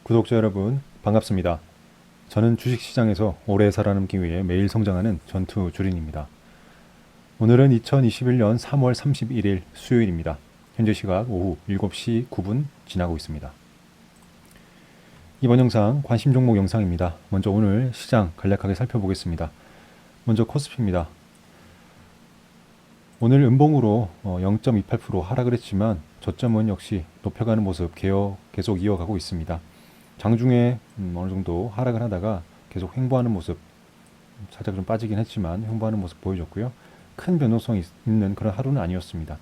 구독자 여러분, 반갑습니다. 저는 주식시장에서 오래 살아남기 위해 매일 성장하는 전투 주린입니다. 오늘은 2021년 3월 31일 수요일입니다. 현재 시각 오후 7시 9분 지나고 있습니다. 이번 영상 관심 종목 영상입니다. 먼저 오늘 시장 간략하게 살펴보겠습니다. 먼저 코스피입니다. 오늘 음봉으로 0.28% 하락을 했지만 저점은 역시 높여가는 모습 계속 이어가고 있습니다. 장중에 어느 정도 하락을 하다가 계속 횡보하는 모습, 살짝 좀 빠지긴 했지만 횡보하는 모습 보여줬고요. 큰 변동성이 있는 그런 하루는 아니었습니다.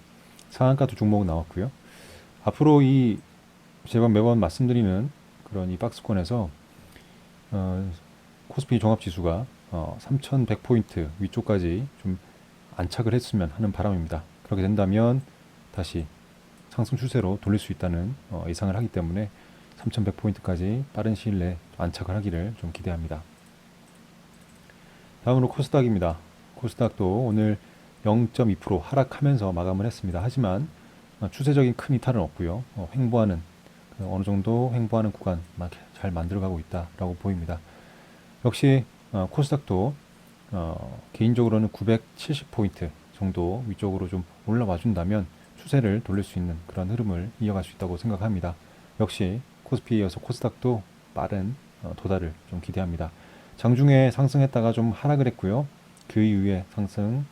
상한가 두 종목 나왔고요. 앞으로 제가 매번 말씀드리는 그런 이 박스권에서 코스피 종합지수가 3100포인트 위쪽까지 좀 안착을 했으면 하는 바람입니다. 그렇게 된다면 다시 상승 추세로 돌릴 수 있다는 예상을 하기 때문에 3100포인트까지 빠른 시일 내에 안착을 하기를 좀 기대합니다. 다음으로 코스닥입니다. 코스닥도 오늘 0.2% 하락하면서 마감을 했습니다. 하지만 추세적인 큰 이탈은 없고요. 횡보하는 어느 정도 횡보하는 구간 잘 만들어가고 있다라고 보입니다. 역시 코스닥도 개인적으로는 970포인트 정도 위쪽으로 좀 올라와 준다면 추세를 돌릴 수 있는 그런 흐름을 이어갈 수 있다고 생각합니다. 역시 코스피에 이어서 코스닥도 빠른 도달을 좀 기대합니다. 장중에 상승했다가 좀 하락을 했고요. 그 이후에 상승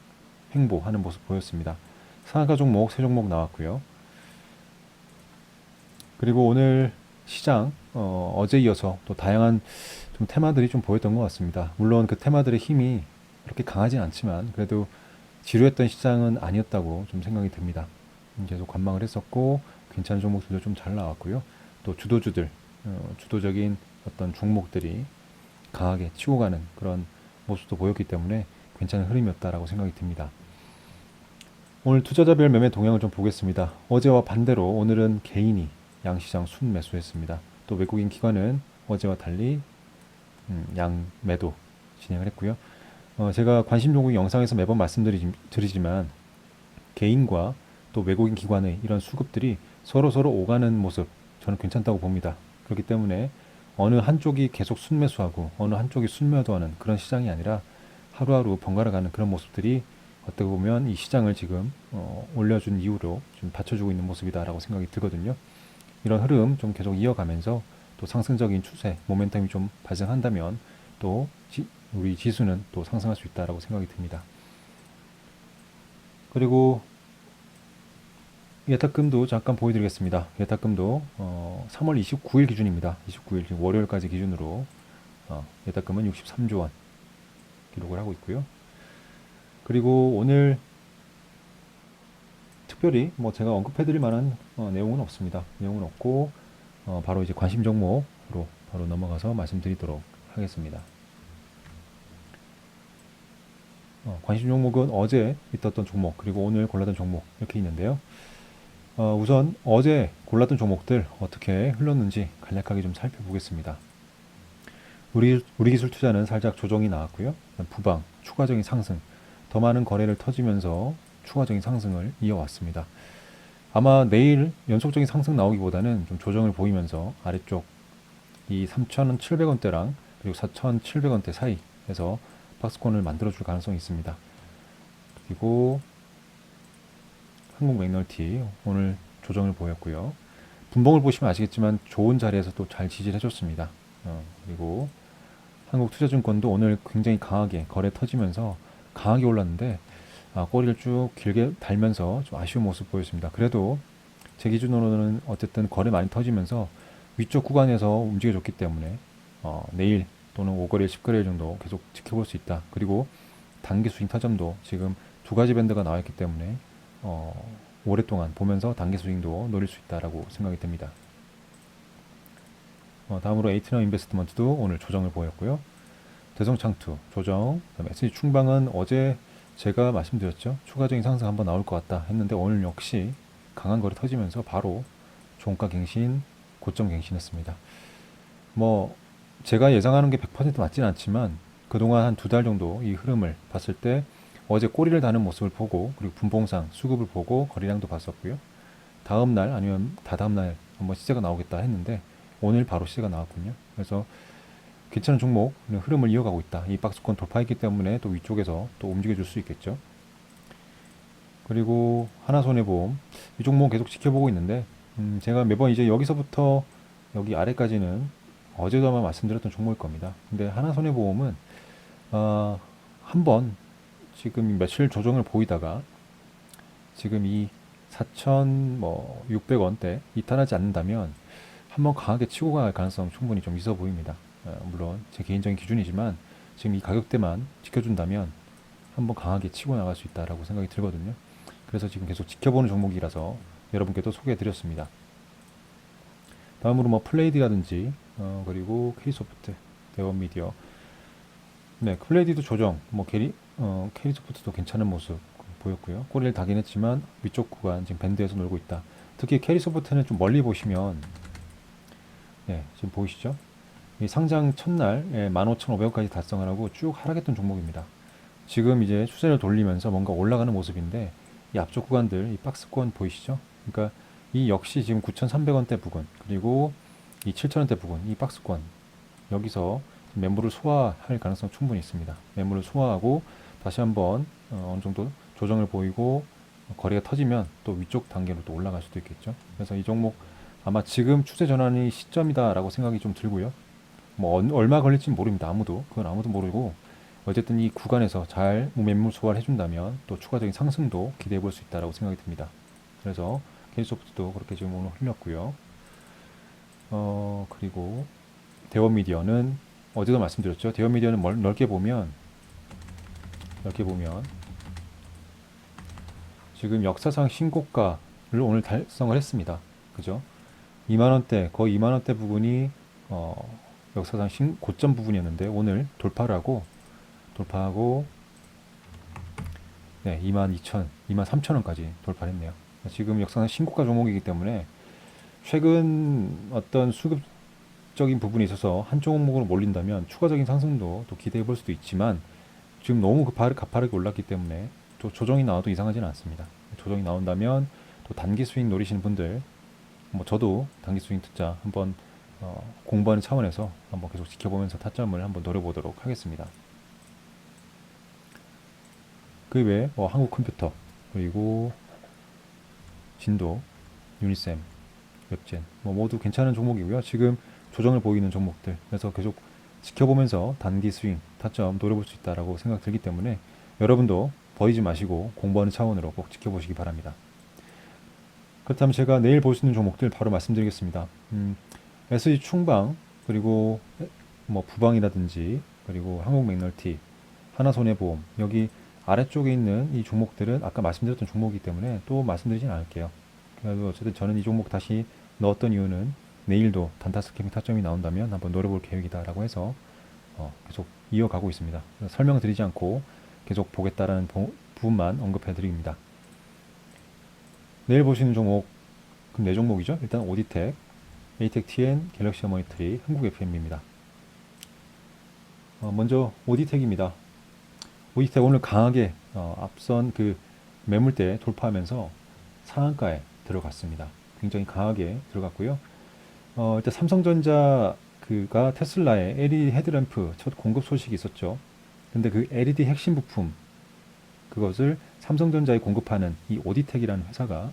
횡보하는 모습 보였습니다. 상한가 종목 3종목 나왔고요. 그리고 오늘 시장 어제 이어서 또 다양한 좀 테마들이 좀 보였던 것 같습니다. 물론 그 테마들의 힘이 그렇게 강하진 않지만 그래도 지루했던 시장은 아니었다고 좀 생각이 듭니다. 계속 관망을 했었고 괜찮은 종목들도 좀 잘 나왔고요. 또 주도적인 어떤 종목들이 강하게 치고 가는 그런 모습도 보였기 때문에 괜찮은 흐름이었다라고 생각이 듭니다. 오늘 투자자별 매매 동향을 좀 보겠습니다. 어제와 반대로 오늘은 개인이 양시장 순매수했습니다. 또 외국인 기관은 어제와 달리 양매도 진행을 했고요. 제가 관심 종목 영상에서 매번 말씀드리지만 개인과 또 외국인 기관의 이런 수급들이 서로 오가는 모습 저는 괜찮다고 봅니다. 그렇기 때문에 어느 한쪽이 계속 순매수하고 어느 한쪽이 순매도하는 그런 시장이 아니라 하루하루 번갈아가는 그런 모습들이 어떻게 보면 이 시장을 지금 올려준 이유로 좀 받쳐주고 있는 모습이다라고 생각이 들거든요. 이런 흐름 좀 계속 이어가면서 또 상승적인 추세, 모멘텀이 좀 발생한다면 또 우리 지수는 또 상승할 수 있다라고 생각이 듭니다. 그리고 예탁금도 잠깐 보여드리겠습니다. 예탁금도 3월 29일 기준입니다. 29일 월요일까지 기준으로 예탁금은 63조 원 기록을 하고 있고요. 그리고 오늘 특별히 제가 언급해드릴 만한 내용은 없습니다. 내용은 없고 바로 이제 관심 종목으로 바로 넘어가서 말씀드리도록 하겠습니다. 관심 종목은 어제 있었던 종목 그리고 오늘 골랐던 종목 이렇게 있는데요. 우선 어제 골랐던 종목들 어떻게 흘렀는지 간략하게 좀 살펴보겠습니다. 우리 기술 투자는 살짝 조정이 나왔고요. 부방, 추가적인 상승, 더 많은 거래를 터지면서 추가적인 상승을 이어왔습니다. 아마 내일 연속적인 상승 나오기보다는 좀 조정을 보이면서 아래쪽 이 3,700원대랑 그리고 4,700원대 사이에서 박스권을 만들어줄 가능성이 있습니다. 그리고 한국 맥널티 오늘 조정을 보였고요. 분봉을 보시면 아시겠지만 좋은 자리에서 또 잘 지지를 해줬습니다. 그리고 한국투자증권도 오늘 굉장히 강하게 거래 터지면서 강하게 올랐는데 꼬리를 쭉 길게 달면서 좀 아쉬운 모습 보였습니다. 그래도 제 기준으로는 어쨌든 거래 많이 터지면서 위쪽 구간에서 움직여줬기 때문에 내일 또는 5거래일, 10거래일 정도 계속 지켜볼 수 있다. 그리고 단기 스윙 타점도 지금 두 가지 밴드가 나와 있기 때문에 오랫동안 보면서 단기 스윙도 노릴 수 있다라고 생각이 됩니다. 다음으로 에이트너 인베스트먼트도 오늘 조정을 보였고요. 대성창투 조정, 그다음에 SG 충방은 어제 제가 말씀드렸죠. 추가적인 상승 한번 나올 것 같다 했는데 오늘 역시 강한 거래 터지면서 바로 종가 갱신, 고점 갱신했습니다. 제가 예상하는 게 100% 맞지는 않지만 그동안 한 2달 정도 이 흐름을 봤을 때 어제 꼬리를 다는 모습을 보고 그리고 분봉상 수급을 보고 거래량도 봤었고요. 다음날 아니면 다다음날 한번 시세가 나오겠다 했는데 오늘 바로 시세가 나왔군요. 그래서 괜찮은 종목 흐름을 이어가고 있다. 이 박스권 돌파했기 때문에 또 위쪽에서 또 움직여줄 수 있겠죠. 그리고 하나손해보험 이 종목 계속 지켜보고 있는데 제가 매번 이제 여기서부터 여기 아래까지는 어제도 아마 말씀드렸던 종목일 겁니다. 근데 하나손해보험은 한번 지금 며칠 조정을 보이다가 지금 이 4,600원대 이탈하지 않는다면 한번 강하게 치고 갈 가능성 충분히 좀 있어 보입니다. 물론 제 개인적인 기준이지만 지금 이 가격대만 지켜준다면 한번 강하게 치고 나갈 수 있다라고 생각이 들거든요. 그래서 지금 계속 지켜보는 종목이라서 여러분께도 소개해드렸습니다. 다음으로 뭐 플레이디라든지 그리고 K소프트, 대원미디어, 네 플레이디도 조정, 뭐 K소프트도 괜찮은 모습 보였고요. 꼬리를 다긴 했지만 위쪽 구간 지금 밴드에서 놀고 있다. 특히 K소프트는 좀 멀리 보시면 네 지금 보이시죠? 이 상장 첫날 15,500원까지 달성을 하고 쭉 하락했던 종목입니다. 지금 이제 추세를 돌리면서 뭔가 올라가는 모습인데 이 앞쪽 구간들 이 박스권 보이시죠? 그러니까 이 역시 지금 9,300원대 부근 그리고 이 7,000원대 부근 이 박스권 여기서 매물을 소화할 가능성 충분히 있습니다. 매물을 소화하고 다시 한번 어느 정도 조정을 보이고 거래가 터지면 또 위쪽 단계로 또 올라갈 수도 있겠죠. 그래서 이 종목 아마 지금 추세 전환이 시점이다라고 생각이 좀 들고요. 뭐 얼마 걸릴지 모릅니다. 그건 아무도 모르고 어쨌든 이 구간에서 잘 매물 소화를 해준다면 또 추가적인 상승도 기대해 볼 수 있다라고 생각이 듭니다. 그래서 K소프트도 그렇게 지금 오늘 흘렸고요. 그리고 대원미디어는 어제도 말씀드렸죠. 대원미디어는 넓게 보면 지금 역사상 신고가를 오늘 달성을 했습니다. 그죠? 2만원대, 거의 2만원대 부분이 역사상 고점 부분이었는데 오늘 돌파하고 네, 22,000, 23,000원까지 돌파했네요. 지금 역사상 신고가 종목이기 때문에 최근 어떤 수급적인 부분에 있어서 한 종목으로 몰린다면 추가적인 상승도 또 기대해 볼 수도 있지만 지금 너무 가파르게 올랐기 때문에 또 조정이 나와도 이상하지는 않습니다. 조정이 나온다면 또 단기 수익 노리시는 분들, 뭐 저도 단기 수익 투자 한번 공부하는 차원에서 한번 계속 지켜보면서 타점을 한번 노려보도록 하겠습니다. 그 외에 한국컴퓨터 그리고 진도, 유니셈, 웹젠 모두 괜찮은 종목이고요. 지금 조정을 보이는 종목들 그래서 계속 지켜보면서 단기 스윙 타점 노려볼 수 있다라고 생각 들기 때문에 여러분도 버리지 마시고 공부하는 차원으로 꼭 지켜보시기 바랍니다. 그렇다면 제가 내일 볼 수 있는 종목들 바로 말씀드리겠습니다. SG 충방 그리고 뭐 부방이라든지 그리고 한국 맥널티, 하나손해보험 여기 아래쪽에 있는 이 종목들은 아까 말씀드렸던 종목이기 때문에 또 말씀드리진 않을게요. 그래도 어쨌든 저는 이 종목 다시 넣었던 이유는 내일도 단타 스캐밍 타점이 나온다면 한번 노려볼 계획이다라고 해서 계속 이어가고 있습니다. 설명드리지 않고 계속 보겠다라는 부분만 언급해 드립니다. 내일 보시는 종목 그럼 네 종목이죠. 일단 오디텍, ATEC-TN, 갤럭시 모니터리, 한국 FM입니다. 먼저 오디텍입니다. 오디텍 오늘 강하게 앞선 그 매물대 돌파하면서 상한가에 들어갔습니다. 굉장히 강하게 들어갔고요. 일단 삼성전자 그가 테슬라의 LED 헤드램프 첫 공급 소식이 있었죠. 근데 그 LED 핵심 부품 그것을 삼성전자에 공급하는 이 오디텍이라는 회사가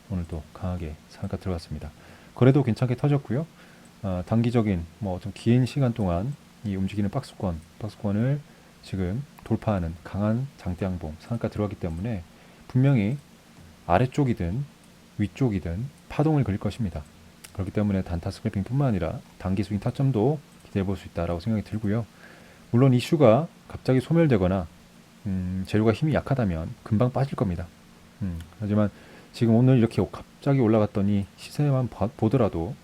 오늘도 강하게 상한가 들어갔습니다. 거래도 괜찮게 터졌고요. 단기적인 뭐 좀 긴 시간 동안 이 움직이는 박스권을 지금 돌파하는 강한 장대양봉 상한가 들어갔기 때문에 분명히 아래쪽이든 위쪽이든 파동을 그릴 것입니다. 그렇기 때문에 단타 스크래핑뿐만 아니라 단기 스윙 타점도 기대해 볼 수 있다라고 생각이 들고요. 물론 이슈가 갑자기 소멸되거나 재료가 힘이 약하다면 금방 빠질 겁니다. 하지만 지금 오늘 이렇게 갑자기 올라갔더니 시세만 보더라도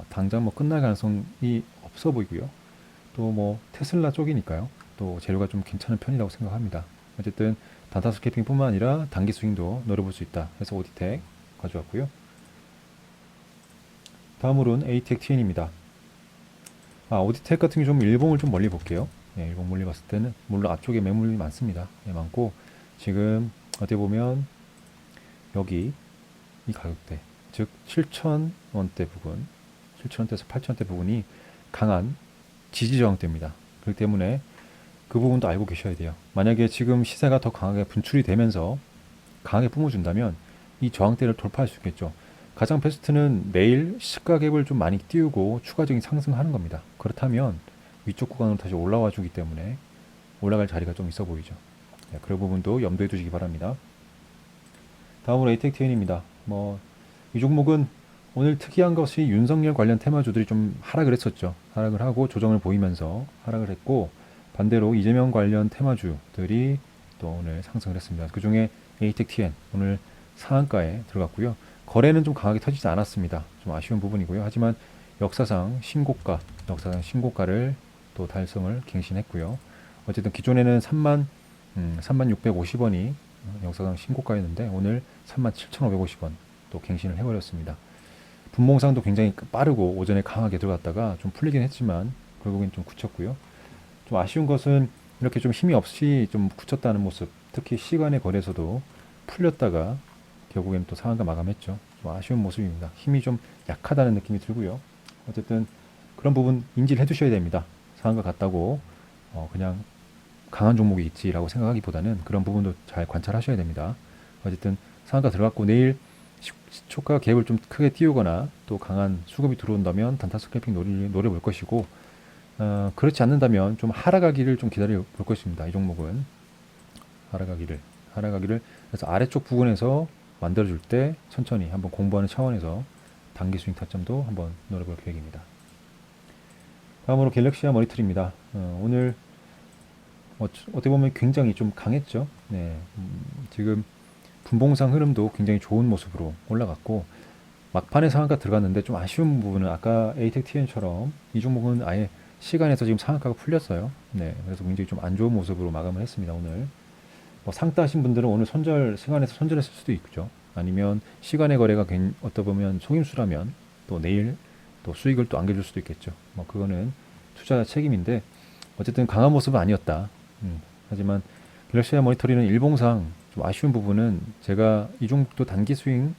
당장 뭐 끝날 가능성이 없어 보이고요. 또 뭐 테슬라 쪽이니까요. 또 재료가 좀 괜찮은 편이라고 생각합니다. 어쨌든 단타 스캐핑뿐만 아니라 단기 스윙도 노려볼 수 있다 해서 오디텍 가져왔고요. 다음으로는 ATEC-TN입니다. 오디텍 같은 경우 좀 일봉을 좀 멀리 볼게요. 예, 일봉 멀리 봤을 때는 물론 앞쪽에 매물이 많습니다. 예, 많고 지금 어떻게 보면 여기 이 가격대 즉 7,000원대 부분, 7,000원대에서 8,000원대 부분이 강한 지지 저항대입니다. 그렇기 때문에 그 부분도 알고 계셔야 돼요. 만약에 지금 시세가 더 강하게 분출이 되면서 강하게 뿜어준다면 이 저항대를 돌파할 수 있겠죠. 가장 베스트는 내일 시가 갭을 좀 많이 띄우고 추가적인 상승하는 겁니다. 그렇다면 위쪽 구간으로 다시 올라와 주기 때문에 올라갈 자리가 좀 있어 보이죠. 네, 그런 부분도 염두에 두시기 바랍니다. 다음으로 에이텍TN입니다. 이 종목은 오늘 특이한 것이 윤석열 관련 테마주들이 좀 하락을 했었죠. 하락을 하고 조정을 보이면서 하락을 했고, 반대로 이재명 관련 테마주들이 또 오늘 상승을 했습니다. 그 중에 에이텍TN 오늘 상한가에 들어갔고요. 거래는 좀 강하게 터지지 않았습니다. 좀 아쉬운 부분이고요. 하지만 역사상 신고가를 또 달성을 갱신했고요. 어쨌든 기존에는 3650원이 역사상 신고가였는데 오늘 37,550원 또 갱신을 해버렸습니다. 분봉상도 굉장히 빠르고 오전에 강하게 들어갔다가 좀 풀리긴 했지만 결국엔 좀 굳혔고요. 좀 아쉬운 것은 이렇게 좀 힘이 없이 좀 굳혔다는 모습, 특히 시간의 거래에서도 풀렸다가 결국엔 또 상한가 마감했죠. 좀 아쉬운 모습입니다. 힘이 좀 약하다는 느낌이 들고요. 어쨌든 그런 부분 인지를 해두셔야 됩니다. 상한가 같다고 그냥 강한 종목이 있지라고 생각하기보다는 그런 부분도 잘 관찰하셔야 됩니다. 어쨌든 상한가 들어갔고 내일 시초가 갭을 좀 크게 띄우거나 또 강한 수급이 들어온다면 단타 스크래핑 노려볼 것이고, 그렇지 않는다면 좀 하락하기를 좀 기다려 볼 것입니다. 이 종목은 하락하기를 그래서 아래쪽 부분에서 만들어줄 때 천천히 한번 공부하는 차원에서 단기 스윙 타점도 한번 노려볼 계획입니다. 다음으로 갤럭시아 머니터리입니다. 오늘 어떻게 보면 굉장히 좀 강했죠. 네, 지금 분봉상 흐름도 굉장히 좋은 모습으로 올라갔고, 막판에 상한가 들어갔는데 좀 아쉬운 부분은 아까 에이텍TN처럼 이 종목은 아예 시간에서 지금 상한가가 풀렸어요. 네, 그래서 굉장히 좀 안 좋은 모습으로 마감을 했습니다. 오늘 상따 하신 분들은 오늘 시간에서 손절했을 수도 있죠. 아니면 시간의 거래가 어떻게 보면 속임수라면 또 내일 또 수익을 또 안겨줄 수도 있겠죠. 그거는 투자자 책임인데 어쨌든 강한 모습은 아니었다. 하지만 갤럭시아 머니터리는 일봉상 좀 아쉬운 부분은 제가 이 종목도 단기 스윙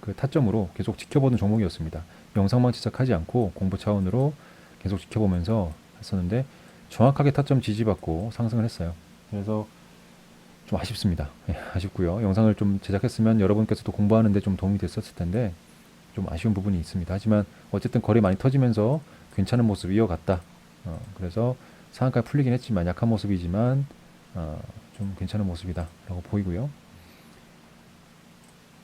그 타점으로 계속 지켜보는 종목이었습니다. 영상만 제작하지 않고 공부 차원으로 계속 지켜보면서 했었는데 정확하게 타점 지지받고 상승을 했어요. 그래서 좀 아쉽습니다. 아쉽고요. 영상을 좀 제작했으면 여러분께서도 공부하는데 좀 도움이 됐었을 텐데 좀 아쉬운 부분이 있습니다. 하지만 어쨌든 거래 많이 터지면서 괜찮은 모습 이어갔다. 그래서 상한가 풀리긴 했지만 약한 모습이지만 좀 괜찮은 모습이다 라고 보이고요.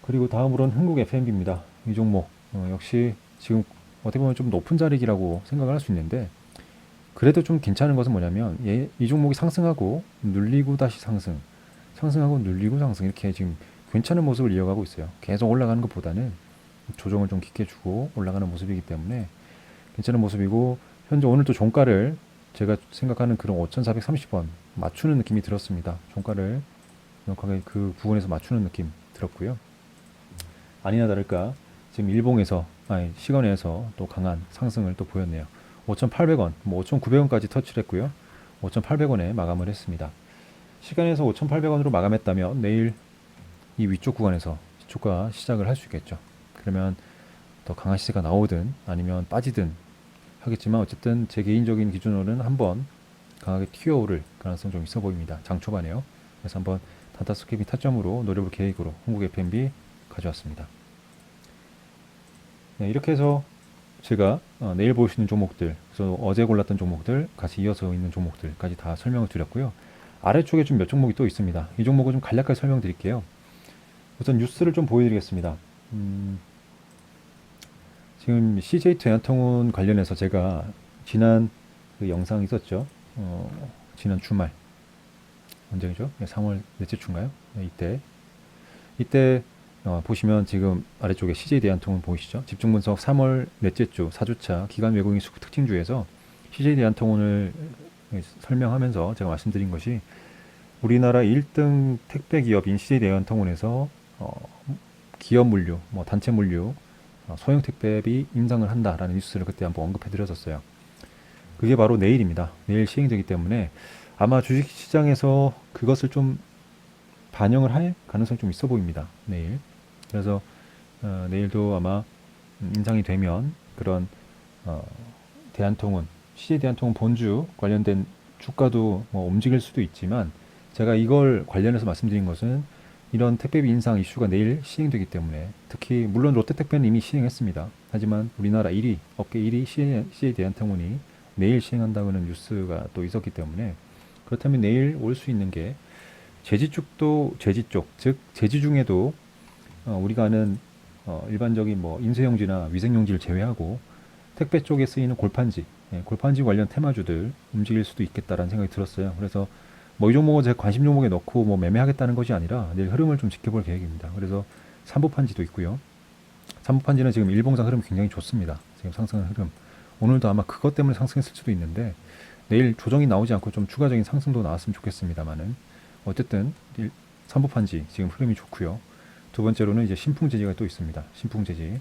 그리고 다음으로는 흥국 FMB입니다. 이 종목 역시 지금 어떻게 보면 좀 높은 자리라고 생각을 할 수 있는데, 그래도 좀 괜찮은 것은 뭐냐면 이 종목이 상승하고 눌리고 다시 상승하고 눌리고 상승, 이렇게 지금 괜찮은 모습을 이어가고 있어요. 계속 올라가는 것보다는 조정을 좀 깊게 주고 올라가는 모습이기 때문에 괜찮은 모습이고, 현재 오늘 또 종가를 제가 생각하는 그런 5,430원 맞추는 느낌이 들었습니다. 종가를 정확하게 그 부분에서 맞추는 느낌 들었고요. 아니나 다를까 지금 시간에서 또 강한 상승을 또 보였네요. 5,800원, 5,900원까지 터치를 했고요. 5,800원에 마감을 했습니다. 시간에서 5,800원으로 마감했다면 내일 이 위쪽 구간에서 시초가 시작을 할 수 있겠죠. 그러면 더 강한 시세가 나오든 아니면 빠지든 하겠지만 어쨌든 제 개인적인 기준으로는 한번 강하게 튀어오를 가능성 좀 있어 보입니다. 장 초반에요. 그래서 한번 단타 스크래핑 타점으로 노려볼 계획으로 흥국 FMB 가져왔습니다. 네, 이렇게 해서 제가 내일 볼 수 있는 종목들, 그래서 어제 골랐던 종목들, 같이 이어서 있는 종목들까지 다 설명을 드렸고요. 아래쪽에 좀 몇 종목이 또 있습니다. 이 종목은 좀 간략하게 설명드릴게요. 우선 뉴스를 좀 보여드리겠습니다. 지금 CJ 대한통운 관련해서 제가 지난 그 영상 있었죠. 지난 주말 언제죠? 3월 넷째 주인가요? 네, 이때 보시면 지금 아래쪽에 CJ 대한통운 보이시죠? 집중 분석 3월 넷째 주 4주차 기간 외국인 수급 특징주에서 CJ 대한통운을 설명하면서 제가 말씀드린 것이 우리나라 1등 택배 기업인 CJ 대한통운에서 기업 물류, 단체 물류, 소형 택배비 인상을 한다라는 뉴스를 그때 한번 언급해 드렸었어요. 그게 바로 내일입니다. 내일 시행되기 때문에 아마 주식시장에서 그것을 좀 반영을 할 가능성이 좀 있어 보입니다. 내일. 그래서 내일도 아마 인상이 되면 그런 어, 대한통운, CJ 대한통운 본주 관련된 주가도 뭐 움직일 수도 있지만 제가 이걸 관련해서 말씀드린 것은 이런 택배비 인상 이슈가 내일 시행되기 때문에 특히 물론 롯데택배는 이미 시행했습니다. 하지만 우리나라 1위, 업계 1위 CJ 대한통운이 내일 시행한다는 뉴스가 또 있었기 때문에 그렇다면 내일 올 수 있는 게 제지 쪽도 제지 쪽, 즉 제지 중에도 우리가 아는 일반적인 뭐 인쇄용지나 위생용지를 제외하고 택배 쪽에 쓰이는 골판지, 골판지 관련 테마주들 움직일 수도 있겠다라는 생각이 들었어요. 그래서 뭐 이 종목은 제 관심 종목에 넣고 뭐 매매하겠다는 것이 아니라 내일 흐름을 좀 지켜볼 계획입니다. 그래서 삼보판지도 있고요. 삼보판지는 지금 일봉상 흐름 굉장히 좋습니다. 지금 상승하는 흐름. 오늘도 아마 그것 때문에 상승했을 수도 있는데 내일 조정이 나오지 않고 좀 추가적인 상승도 나왔으면 좋겠습니다만은 어쨌든 삼보판지 지금 흐름이 좋고요. 두 번째로는 이제 신풍재지가 또 있습니다. 신풍재지.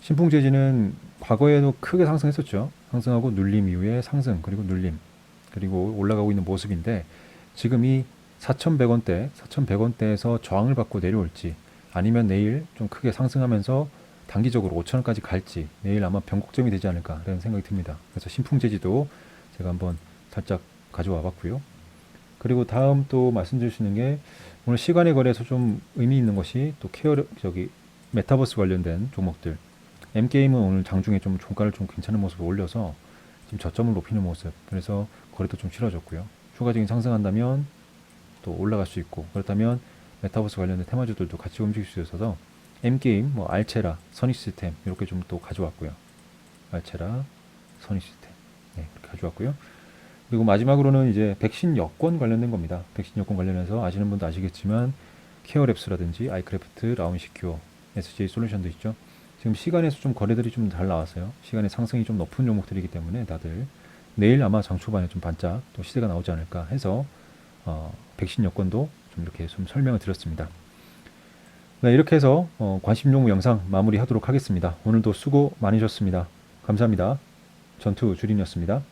신풍재지는 과거에도 크게 상승했었죠. 상승하고 눌림 이후에 상승, 그리고 눌림, 그리고 올라가고 있는 모습인데 지금 이 4,100원대, 4,100원대에서 저항을 받고 내려올지 아니면 내일 좀 크게 상승하면서 단기적으로 5,000원까지 갈지 내일 아마 변곡점이 되지 않을까라는 생각이 듭니다. 그래서 신풍재지도 제가 한번 살짝 가져와 봤고요. 그리고 다음 또 말씀드릴 수 있는 게 오늘 시간의 거래에서 좀 의미 있는 것이 또 메타버스 관련된 종목들. M게임은 오늘 장중에 좀 종가를 좀 괜찮은 모습을 올려서 지금 저점을 높이는 모습. 그래서 거래도 좀 싫어졌고요. 추가적인 상승한다면 또 올라갈 수 있고 그렇다면 메타버스 관련된 테마주들도 같이 움직일 수 있어서 M게임, 뭐 알체라, 선익시스템 이렇게 좀 또 가져왔고요. 알체라, 선익시스템 그렇게 가져왔고요. 그리고 마지막으로는 이제 백신 여권 관련된 겁니다. 백신 여권 관련해서 아시는 분도 아시겠지만 케어랩스라든지 아이크래프트, 라운시큐어, SJ 솔루션도 있죠. 지금 시간에서 좀 거래들이 좀 잘 나왔어요. 시간의 상승이 좀 높은 종목들이기 때문에 다들 내일 아마 장 초반에 좀 반짝 또 시세가 나오지 않을까 해서 백신 여권도 좀 이렇게 좀 설명을 드렸습니다. 네, 이렇게 해서 관심 종목 영상 마무리하도록 하겠습니다. 오늘도 수고 많으셨습니다. 감사합니다. 전투 주린이었습니다.